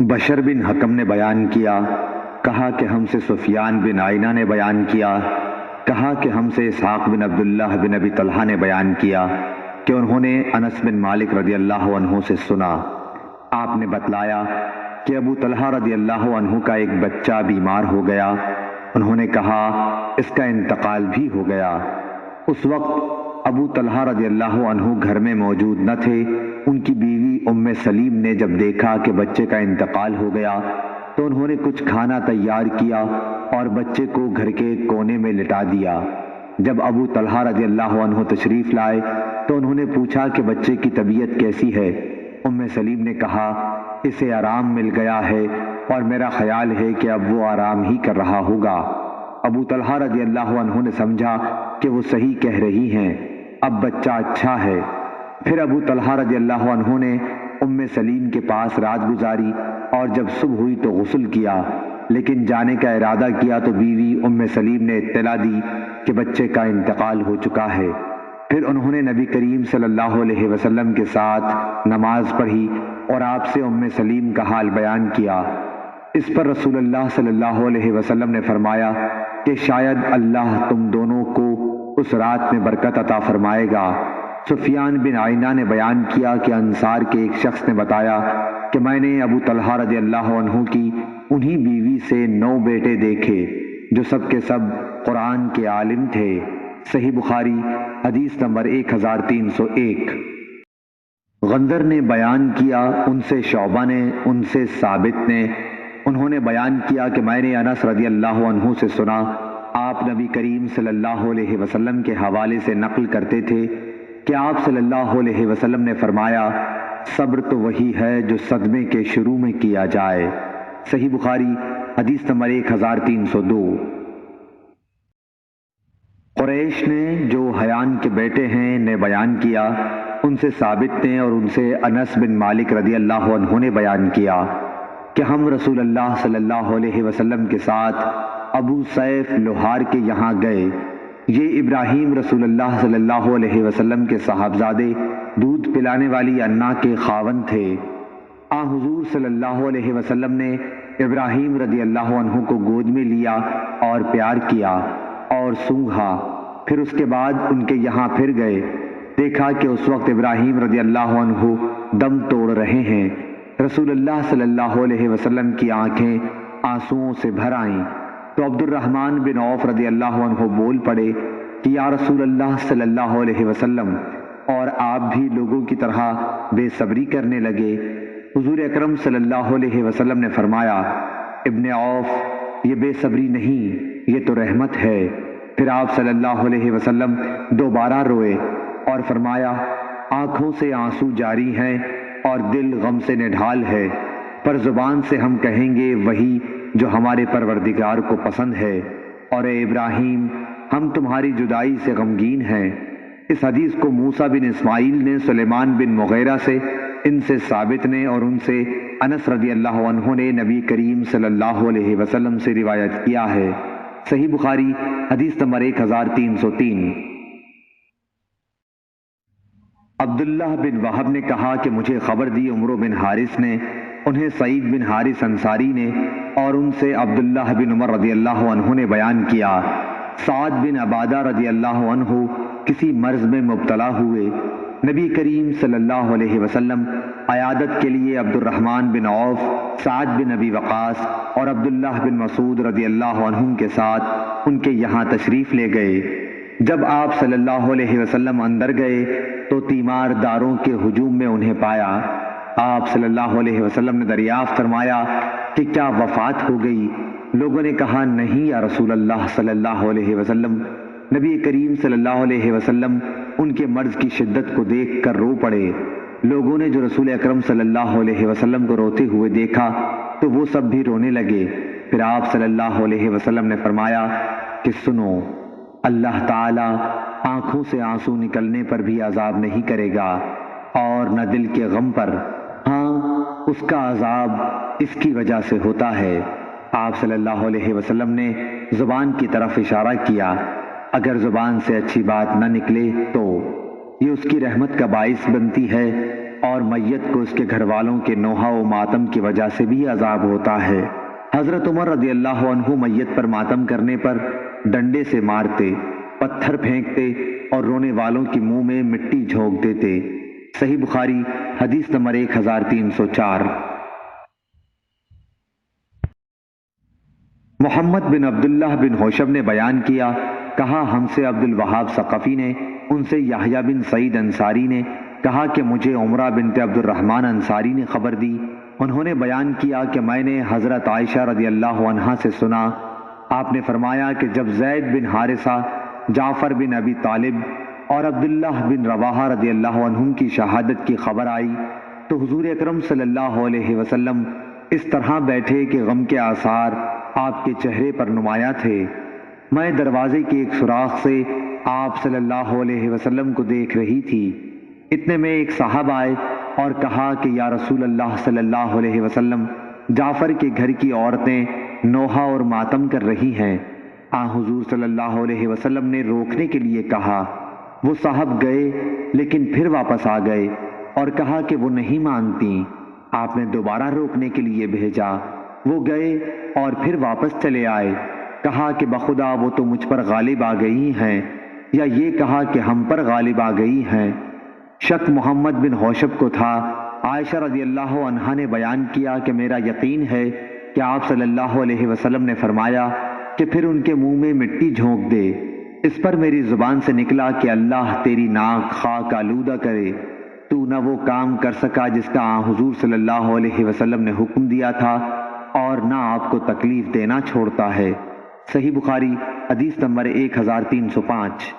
بشر بن حکم نے بیان کیا، کہا کہ ہم سے سفیان بن عینہ نے بیان کیا، کہا کہ ہم سے اسحاق بن عبداللہ بن ابی طلحہ نے بیان کیا کہ انہوں نے انس بن مالک رضی اللہ عنہ سے سنا۔ آپ نے بتلایا کہ ابو طلحہ رضی اللہ عنہ کا ایک بچہ بیمار ہو گیا۔ انہوں نے کہا اس کا انتقال بھی ہو گیا۔ اس وقت ابو طلحہ رضی اللہ عنہ گھر میں موجود نہ تھے۔ ان کی بیوی ام سلیم نے جب دیکھا کہ بچے کا انتقال ہو گیا تو انہوں نے کچھ کھانا تیار کیا اور بچے کو گھر کے کونے میں لٹا دیا۔ جب ابو طلحہ رضی اللہ عنہ تشریف لائے تو انہوں نے پوچھا کہ بچے کی طبیعت کیسی ہے؟ ام سلیم نے کہا اسے آرام مل گیا ہے اور میرا خیال ہے کہ اب وہ آرام ہی کر رہا ہوگا۔ ابو طلحہ رضی اللہ عنہ نے سمجھا کہ وہ صحیح کہہ رہی ہیں، اب بچہ اچھا ہے۔ پھر ابو طلحہ رضی اللہ عنہ نے ام سلیم کے پاس رات گزاری اور جب صبح ہوئی تو غسل کیا، لیکن جانے کا ارادہ کیا تو بیوی ام سلیم نے اطلاع دی کہ بچے کا انتقال ہو چکا ہے۔ پھر انہوں نے نبی کریم صلی اللہ علیہ وسلم کے ساتھ نماز پڑھی اور آپ سے ام سلیم کا حال بیان کیا۔ اس پر رسول اللہ صلی اللہ علیہ وسلم نے فرمایا کہ شاید اللہ تم دونوں کو اس رات میں برکت عطا فرمائے گا۔ سفیان بن عینہ نے بیان کیا کہ انصار کے ایک شخص نے بتایا کہ میں نے ابو طلحہ رضی اللہ عنہ کی انہی بیوی سے 9 بیٹے دیکھے جو سب کے سب قرآن کے عالم تھے۔ صحیح بخاری حدیث نمبر 1301۔ غندر نے بیان کیا، ان سے شعبہ نے، ان سے ثابت نے، انہوں نے بیان کیا کہ میں نے انس رضی اللہ عنہ سے سنا، آپ نبی کریم صلی اللہ علیہ وسلم کے حوالے سے نقل کرتے تھے کہ آپ صلی اللہ علیہ وسلم نے فرمایا صبر تو وہی ہے جو صدمے کے شروع میں کیا جائے۔ صحیح بخاری حدیث نمبر 1302۔ قریش نے جو حیان کے بیٹے ہیں نے بیان کیا، ان سے ثابت نے اور ان سے انس بن مالک رضی اللہ عنہ نے بیان کیا کہ ہم رسول اللہ صلی اللہ علیہ وسلم کے ساتھ ابو سیف لوہار کے یہاں گئے۔ یہ ابراہیم رسول اللہ صلی اللہ علیہ وسلم کے صاحبزادے دودھ پلانے والی انا کے خاوند تھے۔ حضور صلی اللہ علیہ وسلم نے ابراہیم رضی اللہ عنہ کو گود میں لیا اور پیار کیا اور سونگھا۔ پھر اس کے بعد ان کے یہاں پھر گئے، دیکھا کہ اس وقت ابراہیم رضی اللہ عنہ دم توڑ رہے ہیں۔ رسول اللہ صلی اللہ علیہ وسلم کی آنکھیں آنسوؤں سے بھر آئیں تو عبد الرحمن بن عوف رضی اللہ عنہ بول پڑے کہ یا رسول اللہ صلی اللہ علیہ وسلم، اور آپ بھی لوگوں کی طرح بے صبری کرنے لگے۔ حضور اکرم صلی اللہ علیہ وسلم نے فرمایا ابن عوف، یہ بے صبری نہیں، یہ تو رحمت ہے۔ پھر آپ صلی اللہ علیہ وسلم دوبارہ روئے اور فرمایا آنکھوں سے آنسو جاری ہیں اور دل غم سے نڈھال ہے، پر زبان سے ہم کہیں گے وہی جو ہمارے پروردگار کو پسند ہے، اور اے ابراہیم ہم تمہاری جدائی سے غمگین ہیں۔ اس حدیث کو موسیٰ بن اسماعیل نے سلیمان بن مغیرہ سے، ان سے ثابت نے اور ان سے انس رضی اللہ عنہ نے نبی کریم صلی اللہ علیہ وسلم سے روایت کیا ہے۔ صحیح بخاری حدیث نمبر 1303۔ عبداللہ بن وہب نے کہا کہ مجھے خبر دی عمرو بن حارث نے، انہیں سعید بن حارث انصاری نے، اور ان سے عبداللہ بن عمر رضی اللہ عنہ نے بیان کیا، سعد بن عبادہ رضی اللہ عنہ کسی مرض میں مبتلا ہوئے۔ نبی کریم صلی اللہ علیہ وسلم عیادت کے لیے عبد الرحمن بن عوف، سعد بن ابی وقاص اور عبداللہ بن مسعود رضی اللہ عنہم کے ساتھ ان کے یہاں تشریف لے گئے۔ جب آپ صلی اللہ علیہ وسلم اندر گئے تو تیمار داروں کے ہجوم میں انہیں پایا۔ آپ صلی اللہ علیہ وسلم نے دریافت فرمایا کہ کیا وفات ہو گئی؟ لوگوں نے کہا نہیں یا رسول اللہ صلی اللہ علیہ وسلم۔ نبی کریم صلی اللہ علیہ وسلم ان کے مرض کی شدت کو دیکھ کر رو پڑے۔ لوگوں نے جو رسول اکرم صلی اللہ علیہ وسلم کو روتے ہوئے دیکھا تو وہ سب بھی رونے لگے۔ پھر آپ صلی اللہ علیہ وسلم نے فرمایا کہ سنو، اللہ تعالی آنکھوں سے آنسو نکلنے پر بھی عذاب نہیں کرے گا اور نہ دل کے غم پر، ہاں اس کا عذاب اس کی وجہ سے ہوتا ہے۔ آپ صلی اللہ علیہ وسلم نے زبان کی طرف اشارہ کیا، اگر زبان سے اچھی بات نہ نکلے تو یہ اس کی رحمت کا باعث بنتی ہے اور میت کو اس کے گھر والوں کے نوحہ و ماتم کی وجہ سے بھی عذاب ہوتا ہے۔ حضرت عمر رضی اللہ عنہ میت پر ماتم کرنے پر ڈنڈے سے مارتے، پتھر پھینکتے اور رونے والوں کے منہ میں مٹی جھونک دیتے۔ صحیح بخاری حدیث نمبر 1304۔ محمد بن عبداللہ بن ہوشب نے بیان کیا، کہا ہم سے عبد الوہاب ثقفی نے، ان سے یحییٰ بن سعید انصاری نے، کہا کہ مجھے عمرہ بنت عبد الرحمن انصاری نے خبر دی۔ انہوں نے بیان کیا کہ میں نے حضرت عائشہ رضی اللہ عنہا سے سنا، آپ نے فرمایا کہ جب زید بن حارثہ، جعفر بن ابی طالب اور عبداللہ بن رواحہ رضی اللہ عنہم کی شہادت کی خبر آئی تو حضور اکرم صلی اللہ علیہ وسلم اس طرح بیٹھے کہ غم کے آثار آپ کے چہرے پر نمایاں تھے۔ میں دروازے کے ایک سوراخ سے آپ صلی اللہ علیہ وسلم کو دیکھ رہی تھی۔ اتنے میں ایک صاحب آئے اور کہا کہ یا رسول اللہ صلی اللہ علیہ وسلم، جعفر کے گھر کی عورتیں نوحہ اور ماتم کر رہی ہیں۔ حضور صلی اللہ علیہ وسلم نے روکنے کے لیے کہا، وہ صاحب گئے لیکن پھر واپس آ گئے اور کہا کہ وہ نہیں مانتی۔ آپ نے دوبارہ روکنے کے لیے بھیجا، وہ گئے اور پھر واپس چلے آئے، کہا کہ بخدا وہ تو مجھ پر غالب آ گئی ہیں، یا یہ کہا کہ ہم پر غالب آ گئی ہیں۔ شک محمد بن ہوشب کو تھا۔ عائشہ رضی اللہ عنہا نے بیان کیا کہ میرا یقین ہے کہ آپ صلی اللہ علیہ وسلم نے فرمایا کہ پھر ان کے منہ میں مٹی جھونک دے۔ اس پر میری زبان سے نکلا کہ اللہ تیری ناک خاک آلودہ کرے، تو نہ وہ کام کر سکا جس کا حضور صلی اللہ علیہ وسلم نے حکم دیا تھا اور نہ آپ کو تکلیف دینا چھوڑتا ہے۔ صحیح بخاری حدیث نمبر 1305۔